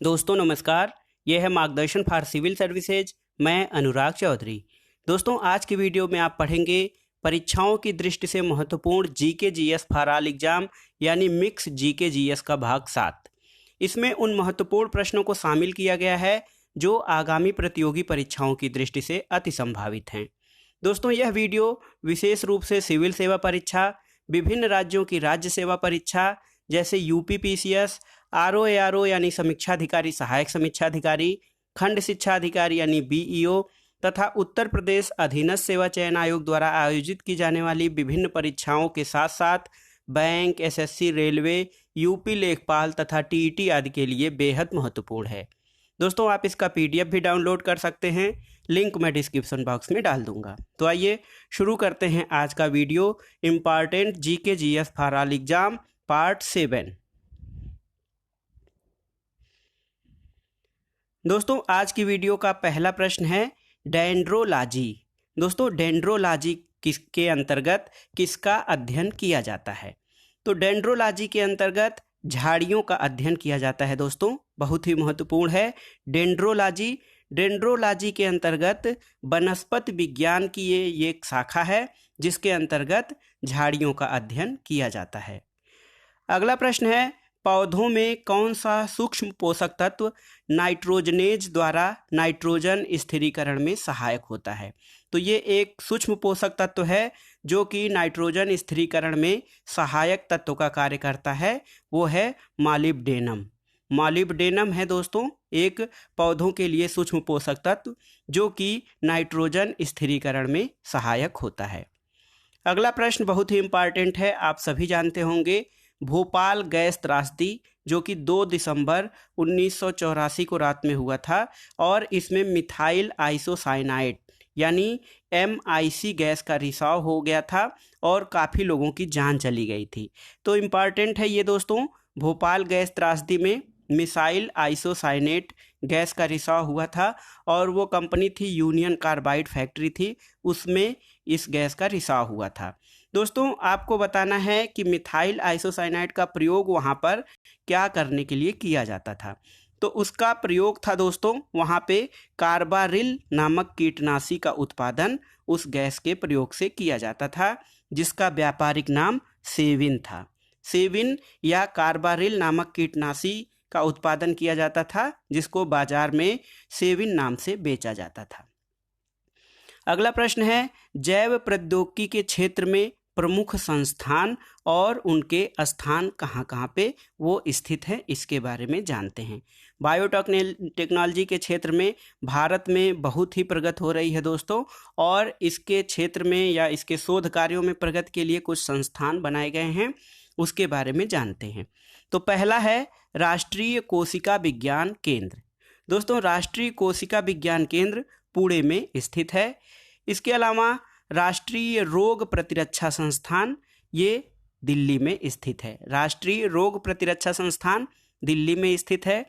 दोस्तों नमस्कार। यह है मार्गदर्शन फॉर सिविल सर्विसेज। मैं अनुराग चौधरी। दोस्तों आज की वीडियो में आप पढ़ेंगे परीक्षाओं की दृष्टि से महत्वपूर्ण GK GS for all exam यानी मिक्स जीके जीएस का भाग 7। इसमें उन महत्वपूर्ण प्रश्नों को शामिल किया गया है जो आगामी प्रतियोगी परीक्षाओं की दृष्टि से अति संभावित हैं। दोस्तों यह वीडियो विशेष रूप से सिविल सेवा परीक्षा, विभिन्न राज्यों की राज्य सेवा परीक्षा जैसे यूपीपीसीएस, आरओ यानी समीक्षाधिकारी सहायक समीक्षाधिकारी, खंड शिक्षा अधिकारी यानी बीईओ तथा उत्तर प्रदेश अधीनस्थ सेवा चयन आयोग द्वारा आयोजित की जाने वाली विभिन्न परीक्षाओं के साथ साथ बैंक, एसएससी, रेलवे, यूपी लेखपाल तथा टीईटी आदि के लिए बेहद महत्वपूर्ण है। दोस्तों आप इसका पीडीएफ भी डाउनलोड कर सकते हैं, लिंक मैं डिस्क्रिप्शन बॉक्स में डाल दूंगा। तो आइए शुरू करते हैं आज का video, important GK GS for all exam part 7। दोस्तों आज की वीडियो का पहला प्रश्न है डेंड्रोलॉजी। दोस्तों डेंड्रोलॉजी किसके अंतर्गत किसका अध्ययन किया जाता है? तो डेंड्रोलॉजी के अंतर्गत झाड़ियों का अध्ययन किया जाता है। दोस्तों बहुत ही महत्वपूर्ण है डेंड्रोलॉजी। डेंड्रोलॉजी के अंतर्गत वनस्पति विज्ञान की ये एक शाखा है जिसके अंतर्गत झाड़ियों का अध्ययन किया जाता है। अगला प्रश्न है पौधों में कौन सा सूक्ष्म पोषक तत्व नाइट्रोजनेज द्वारा नाइट्रोजन स्थिरीकरण में सहायक होता है? तो ये एक सूक्ष्म पोषक तत्व है जो कि नाइट्रोजन स्थिरीकरण में सहायक तत्व का कार्य करता है, वो है मॉलिब्डेनम। मॉलिब्डेनम है दोस्तों एक पौधों के लिए सूक्ष्म पोषक तत्व जो कि नाइट्रोजन स्थिरीकरण में सहायक होता है। अगला प्रश्न बहुत ही इम्पॉर्टेंट है, आप सभी जानते होंगे भोपाल गैस त्रासदी जो कि 2 दिसंबर 1984 को रात में हुआ था और इसमें मिथाइल आइसोसाइनाइड यानी MIC गैस का रिसाव हो गया था और काफ़ी लोगों की जान चली गई थी। तो इम्पॉर्टेंट है ये दोस्तों, भोपाल गैस त्रासदी में मिसाइल आइसोसाइनेट गैस का रिसाव हुआ था और वो कंपनी थी यूनियन कार्बाइड फैक्ट्री थी, उसमें इस गैस का रिसाव हुआ था। दोस्तों आपको बताना है कि मिथाइल आइसोसाइनाइड का प्रयोग वहाँ पर क्या करने के लिए किया जाता था। तो उसका प्रयोग था दोस्तों वहाँ पे कार्बारिल नामक कीटनाशी का उत्पादन उस गैस के प्रयोग से किया जाता था जिसका व्यापारिक नाम सेविन था। सेविन या कार्बारिल नामक कीटनाशी का उत्पादन किया जाता था जिसको बाजार में सेविन नाम से बेचा जाता था। अगला प्रश्न है जैव प्रौद्योगिकी के क्षेत्र में प्रमुख संस्थान और उनके स्थान कहाँ कहाँ पे वो स्थित हैं, इसके बारे में जानते हैं। बायोटेक्नोलॉजी के क्षेत्र में भारत में बहुत ही प्रगति हो रही है दोस्तों, और इसके क्षेत्र में या इसके शोध कार्यों में प्रगति के लिए कुछ संस्थान बनाए गए हैं, उसके बारे में जानते हैं। तो पहला है राष्ट्रीय कोशिका विज्ञान केंद्र। दोस्तों राष्ट्रीय कोशिका विज्ञान केंद्र पुणे में स्थित है। इसके अलावा राष्ट्रीय रोग प्रतिरक्षा संस्थान ये दिल्ली में स्थित है। राष्ट्रीय रोग प्रतिरक्षा संस्थान दिल्ली में स्थित है।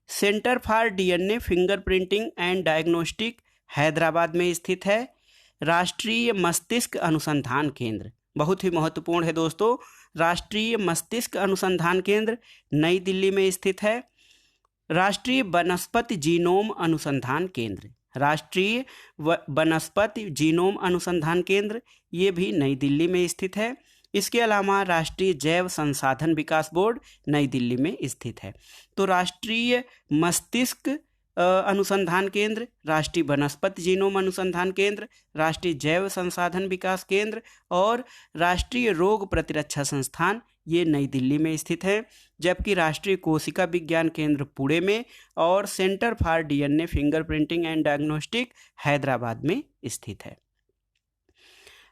Centre for DNA fingerprinting and diagnostic Hyderabad में स्थित है। राष्ट्रीय मस्तिष्क अनुसंधान केंद्र बहुत ही महत्वपूर्ण है दोस्तों, राष्ट्रीय मस्तिष्क अनुसंधान केंद्र नई दिल्ली में स्थित है। राष्ट्रीय वनस्पति जीनोम अनुसंधान केंद्र, राष्ट्रीय वनस्पति जीनोम अनुसंधान केंद्र ये भी नई दिल्ली में स्थित है। इसके अलावा राष्ट्रीय जैव संसाधन विकास बोर्ड नई दिल्ली में स्थित है। तो राष्ट्रीय मस्तिष्क अनुसंधान केंद्र, राष्ट्रीय वनस्पति जीनोम अनुसंधान केंद्र, राष्ट्रीय जैव संसाधन विकास केंद्र और राष्ट्रीय रोग प्रतिरक्षा संस्थान ये नई दिल्ली में स्थित है, जबकि राष्ट्रीय कोशिका विज्ञान केंद्र पुणे में और centre for DNA fingerprinting and diagnostic Hyderabad में स्थित है।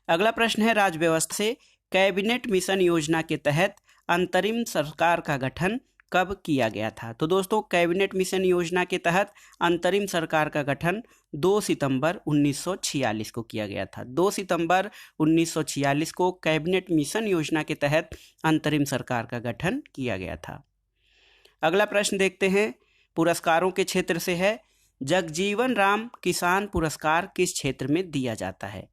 अगला प्रश्न है राज्य व्यवस्था से कैबिनेट मिशन योजना के तहत अंतरिम सरकार का गठन कब किया गया था? तो दोस्तों कैबिनेट मिशन योजना के तहत अंतरिम सरकार का गठन 2 सितंबर 1946 को किया गया था। 2 सितंबर 1946 को कैबिनेट मिशन योजना के तहत अंतरिम सरकार का गठन किया गया था। अगला प्रश्न देखते हैं पुरस्कारों के क्षेत्र से है जगजीवन राम किसान पुरस्कार किस क्षेत्र में दिया जाता है?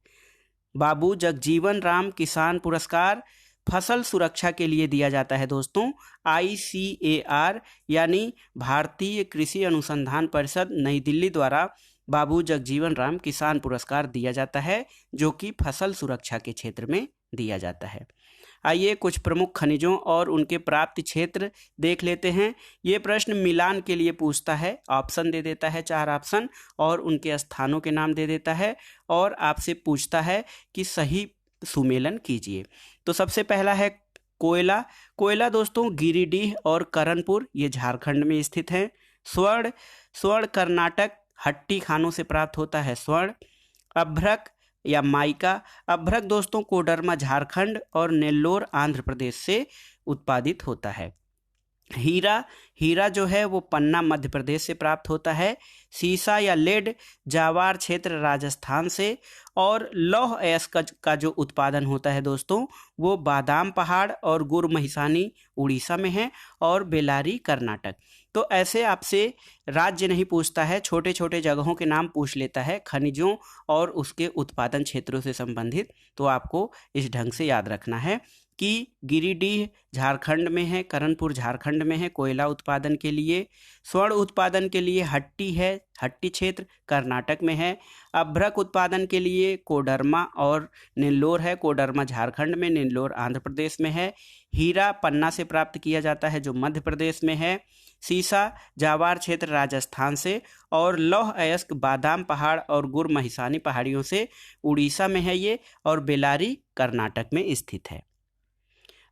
बाबू जगजीवन राम किसान पुरस्कार फसल सुरक्षा के लिए दिया जाता है दोस्तों ICAR यानी भारतीय कृषि अनुसंधान परिषद नई दिल्ली द्वारा बाबू जगजीवन राम किसान पुरस्कार दिया जाता है, जो कि फसल सुरक्षा के क्षेत्र में दिया जाता है। आइए कुछ प्रमुख खनिजों और उनके प्राप्ति क्षेत्र देख लेते हैं। ये प्रश्न मिलान के लिए पूछता है, ऑप्शन दे देता है 4 ऑप्शन और उनके स्थानों के नाम दे देता है और आपसे पूछता है कि सही सुमेलन कीजिए। तो सबसे पहला है कोयला। कोयला दोस्तों गिरिडीह और करनपुर ये झारखंड में स्थित है। स्वर्ण कर्नाटक हट्टी खानों से प्राप्त होता है स्वर्ण। अभ्रक या माइका, अभ्रक दोस्तों कोडरमा झारखंड और नेल्लोर आंध्र प्रदेश से उत्पादित होता है। हीरा जो है वो पन्ना मध्य प्रदेश से प्राप्त होता है। सीसा या लेड जावार क्षेत्र राजस्थान से। और लौह अयस्क का जो उत्पादन होता है दोस्तों वो बादाम पहाड़ और गुरमहिसानी उड़ीसा में है और बेलारी कर्नाटक। तो ऐसे आपसे राज्य नहीं पूछता है, छोटे छोटे जगहों के नाम पूछ लेता है खनिजों और उसके उत्पादन क्षेत्रों से संबंधित। तो आपको इस ढंग से याद रखना है कि गिरिडीह झारखंड में है, करनपुर झारखंड में है कोयला उत्पादन के लिए। स्वर्ण उत्पादन के लिए हट्टी है, हट्टी क्षेत्र कर्नाटक में है। अभ्रक उत्पादन के लिए कोडरमा और नेल्लोर है, कोडरमा झारखंड में, नेल्लोर आंध्र प्रदेश में है। हीरा पन्ना से प्राप्त किया जाता है जो मध्य प्रदेश में है। सीसा जावार क्षेत्र राजस्थान से। और लौह अयस्क बादाम पहाड़ और गुरमहिसानी पहाड़ियों से उड़ीसा में है ये, और बेलारी कर्नाटक में स्थित है।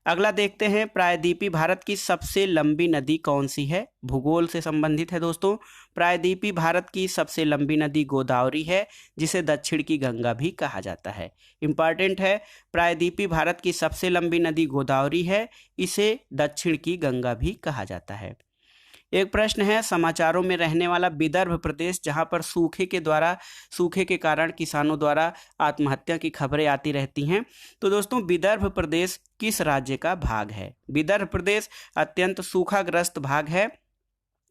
अगला देखते हैं, प्रायद्वीपीय भारत की सबसे लंबी नदी कौन सी है? भूगोल से संबंधित है दोस्तों। प्रायद्वीपीय भारत की सबसे लंबी नदी गोदावरी है, जिसे दक्षिण की गंगा भी कहा जाता है। इंपॉर्टेंट है, प्रायद्वीपीय भारत की सबसे लंबी नदी गोदावरी है, इसे दक्षिण की गंगा भी कहा जाता है। एक प्रश्न है, समाचारों में रहने वाला विदर्भ प्रदेश, जहां पर सूखे के कारण किसानों द्वारा आत्महत्या की खबरें आती रहती हैं। तो दोस्तों विदर्भ प्रदेश किस राज्य का भाग है? विदर्भ प्रदेश अत्यंत सूखाग्रस्त भाग है,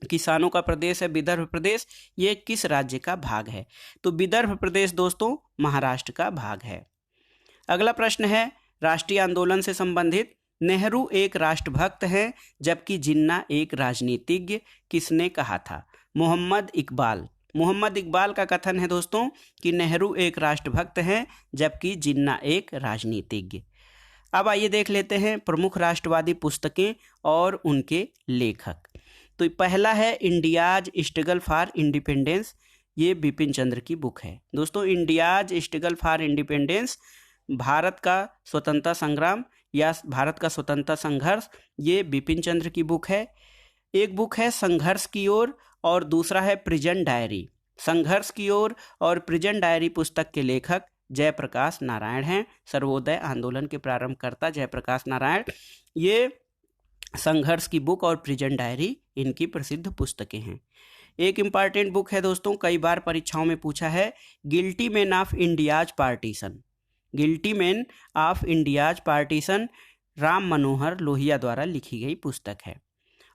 किसानों का प्रदेश है विदर्भ प्रदेश। ये किस राज्य का भाग है? तो विदर्भ प्रदेश दोस्तों महाराष्ट्र का भाग है। अगला प्रश्न है राष्ट्रीय आंदोलन से संबंधित, नेहरू एक राष्ट्रभक्त हैं जबकि जिन्ना एक राजनीतिज्ञ, किसने कहा था? मोहम्मद इकबाल का कथन है दोस्तों कि नेहरू एक राष्ट्रभक्त हैं जबकि जिन्ना एक राजनीतिज्ञ। अब आइए देख लेते हैं प्रमुख राष्ट्रवादी पुस्तकें और उनके लेखक। तो पहला है इंडियाज स्ट्रगल फॉर इंडिपेंडेंस, ये बिपिन चंद्र की बुक है दोस्तों। India's struggle for independence, Bharat का स्वतंत्रता संग्राम या भारत का स्वतंत्रता संघर्ष, ये बिपिन चंद्र की बुक है। एक बुक है संघर्ष की ओर और दूसरा है प्रिजन डायरी। संघर्ष की ओर और प्रिजन डायरी पुस्तक के लेखक जयप्रकाश नारायण हैं। सर्वोदय आंदोलन के प्रारंभकर्ता जयप्रकाश नारायण, ये संघर्ष की बुक और प्रिजन डायरी इनकी प्रसिद्ध पुस्तकें हैं। एक इम्पॉर्टेंट बुक है दोस्तों, कई बार परीक्षाओं में पूछा है, guilty man of India's partition. Guilty man of India's partition Ram Manohar Lohia द्वारा लिखी गई पुस्तक है।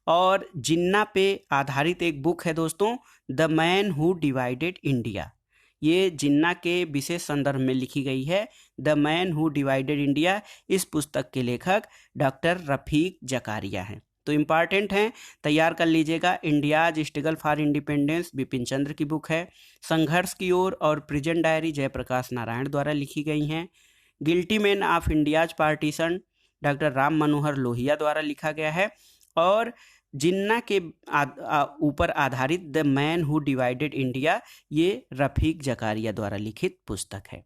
और जिन्ना पे आधारित एक बुक है दोस्तों, the man who divided India, ये जिन्ना के विशेष संदर्भ में लिखी गई है। The man who divided India, इस पुस्तक के लेखक डॉक्टर रफीक जकारिया हैं। तो इम्पॉर्टेंट हैं, तैयार कर लीजिएगा। India's struggle for independence Bipin Chandra की बुक है। संघर्ष की ओर और प्रिजन डायरी जयप्रकाश नारायण द्वारा लिखी गई हैं। Guilty man of India's partition doctor Ram Manohar Lohia द्वारा लिखा गया है। और जिन्ना के ऊपर आधारित the man who divided India, ये रफीक जकारिया द्वारा लिखित पुस्तक है।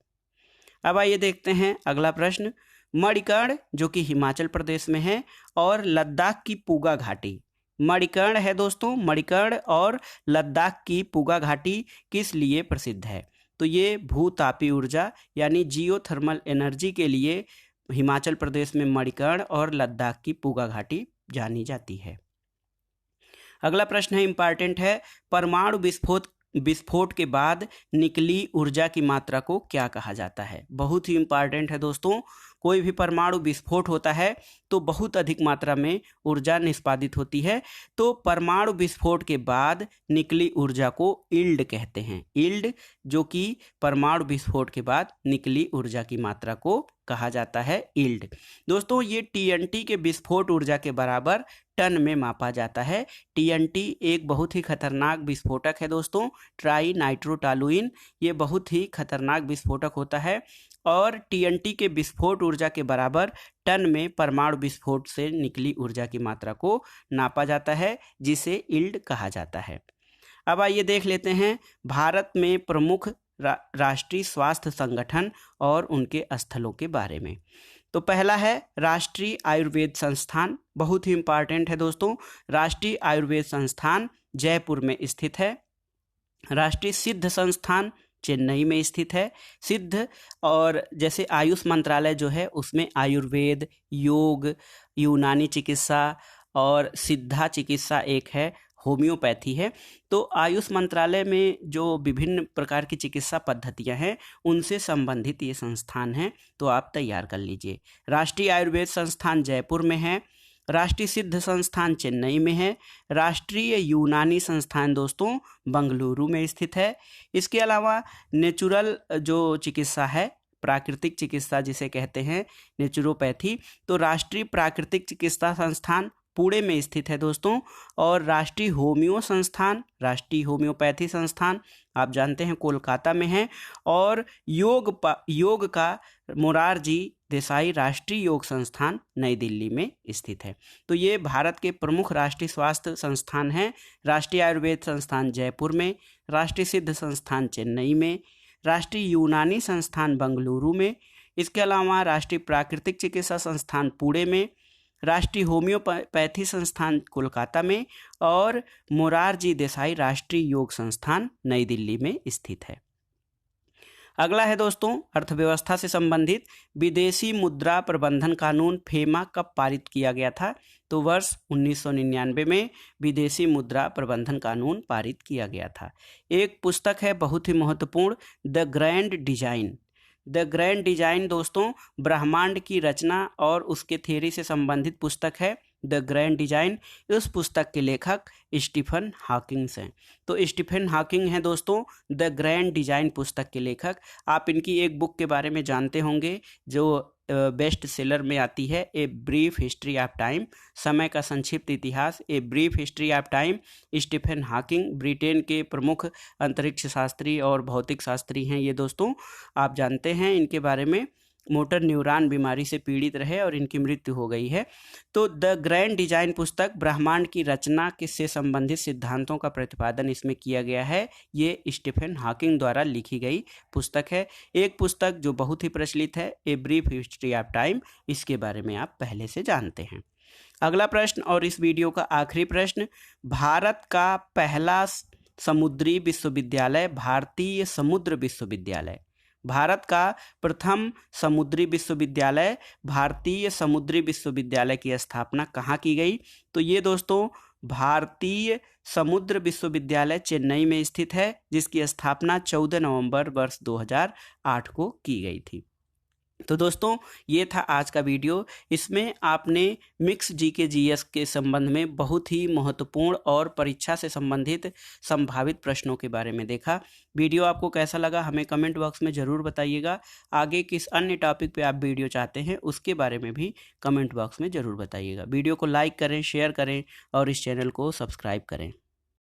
अब आइए देखते हैं अगला प्रश्न, मणिकर्ण जो कि हिमाचल प्रदेश में है और लद्दाख की पूगा घाटी, मणिकर्ण है दोस्तों, मणिकर्ण और लद्दाख की पूगा घाटी किस लिए प्रसिद्ध है? तो ये भूतापी ऊर्जा यानी जियोथर्मल एनर्जी के लिए हिमाचल प्रदेश में मणिकर्ण और लद्दाख की पूगा घाटी जानी जाती है। अगला प्रश्न है, इंपॉर्टेंट है, परमाणु विस्फोट के बाद निकली ऊर्जा की मात्रा को क्या कहा जाता है? बहुत ही इंपॉर्टेंट है दोस्तों, कोई भी परमाणु विस्फोट होता है तो बहुत अधिक मात्रा में ऊर्जा निष्पादित होती है। तो परमाणु विस्फोट के बाद निकली ऊर्जा को यील्ड कहते हैं। यील्ड जो कि परमाणु विस्फोट के बाद निकली ऊर्जा की मात्रा को कहा जाता है यील्ड। दोस्तों ये टीएनटी के विस्फोट ऊर्जा के बराबर टन में मापा जाता है। टीएनटी एक बहुत ही खतरनाक विस्फोटक है दोस्तों, ट्राई नाइट्रोटॉलुइन। ये बहुत ही खतरनाक विस्फोटक होता है और टीएनटी के विस्फोट ऊर्जा के बराबर टन में परमाणु विस्फोट से निकली ऊर्जा की मात्रा को नापा जाता है, जिसे यील्ड कहा जाता है। अब आइए देख लेते हैं भारत में प्रमुख राष्ट्रीय स्वास्थ्य संगठन और उनके स्थलों के बारे में। तो पहला है राष्ट्रीय आयुर्वेद संस्थान, बहुत ही इंपॉर्टेंट है दोस्तों। राष्ट्रीय आयुर्वेद संस्थान जयपुर में स्थित है। राष्ट्रीय सिद्ध संस्थान चेन्नई में स्थित है। सिद्ध और जैसे आयुष मंत्रालय जो है उसमें आयुर्वेद, योग, यूनानी चिकित्सा और सिद्धा चिकित्सा एक है, होम्योपैथी है। तो आयुष मंत्रालय में जो विभिन्न प्रकार की चिकित्सा पद्धतियां हैं उनसे संबंधित ये संस्थान हैं, तो आप तैयार कर लीजिए। राष्ट्रीय आयुर्वेद संस्थान जयपुर में है। राष्ट्रीय सिद्ध संस्थान चेन्नई में है। राष्ट्रीय यूनानी संस्थान दोस्तों बंगलुरु में स्थित है। इसके अलावा नेचुरल जो चिकित्सा है, प्राकृतिक चिकित्सा जिसे कहते हैं नेचुरोपैथी, तो राष्ट्रीय प्राकृतिक चिकित्सा संस्थान पुणे में स्थित है दोस्तों। और राष्ट्रीय राष्ट्रीय होम्योपैथी संस्थान आप जानते हैं कोलकाता में है। और योग का मोरारजी देसाई राष्ट्रीय योग संस्थान नई दिल्ली में स्थित है। तो ये भारत के प्रमुख राष्ट्रीय स्वास्थ्य संस्थान हैं। राष्ट्रीय आयुर्वेद संस्थान जयपुर में, राष्ट्रीय सिद्ध संस्थान चेन्नई में, राष्ट्रीय यूनानी संस्थान बंगलुरु में। इसके अलावा राष्ट्रीय प्राकृतिक चिकित्सा संस्थान पुणे में, राष्ट्रीय होम्योपैथी संस्थान कोलकाता में और मोरारजी देसाई राष्ट्रीय योग संस्थान नई दिल्ली में स्थित है। अगला है दोस्तों अर्थव्यवस्था से संबंधित विदेशी मुद्रा प्रबंधन कानून फेमा कब पारित किया गया था? तो वर्ष 1999 में विदेशी मुद्रा प्रबंधन कानून पारित किया गया था। एक पुस्तक है बहुत ही महत्वपूर्ण, the grand design. The grand design दोस्तों ब्रह्मांड की रचना और उसके थ्योरी से संबंधित पुस्तक है। द ग्रैंड डिजाइन, इस पुस्तक के लेखक स्टीफन हॉकिंग हैं। तो स्टीफन हॉकिंग हैं दोस्तों द ग्रैंड डिजाइन पुस्तक के लेखक। आप इनकी एक बुक के बारे में जानते होंगे जो बेस्ट सेलर में आती है, a brief history of time, समय का संक्षिप्त इतिहास, a brief history of time. Stephen Hawking Britain के प्रमुख अंतरिक्ष शास्त्री और भौतिक शास्त्री हैं ये दोस्तों, आप जानते हैं इनके बारे में। मोटर न्यूरॉन बीमारी से पीड़ित रहे और इनकी मृत्यु हो गई है। तो द ग्रैंड डिजाइन पुस्तक ब्रह्मांड की रचना से संबंधित सिद्धांतों का प्रतिपादन इसमें किया गया है। ये स्टीफन हॉकिंग द्वारा लिखी गई पुस्तक है। एक पुस्तक जो बहुत ही प्रचलित है, a brief history of time, इसके बारे में आप पहले से जानते हैं। अगला प्रश्न और इस वीडियो का आखिरी प्रश्न, भारत का पहला समुद्री विश्वविद्यालय भारतीय समुद्र विश्वविद्यालय। भारत का प्रथम समुद्री विश्वविद्यालय भारतीय समुद्री विश्वविद्यालय की स्थापना कहाँ की गई? तो ये दोस्तों भारतीय समुद्र विश्वविद्यालय चेन्नई में स्थित है, जिसकी स्थापना 14 नवंबर वर्ष 2008 को की गई थी। तो दोस्तों ये था आज का वीडियो। इसमें आपने मिक्स जीके जीएस के संबंध में बहुत ही महत्वपूर्ण और परीक्षा से संबंधित संभावित प्रश्नों के बारे में देखा। वीडियो आपको कैसा लगा हमें कमेंट बॉक्स में ज़रूर बताइएगा। आगे किस अन्य टॉपिक पे आप वीडियो चाहते हैं उसके बारे में भी कमेंट बॉक्स में ज़रूर बताइएगा। वीडियो को लाइक करें, शेयर करें और इस चैनल को सब्सक्राइब करें।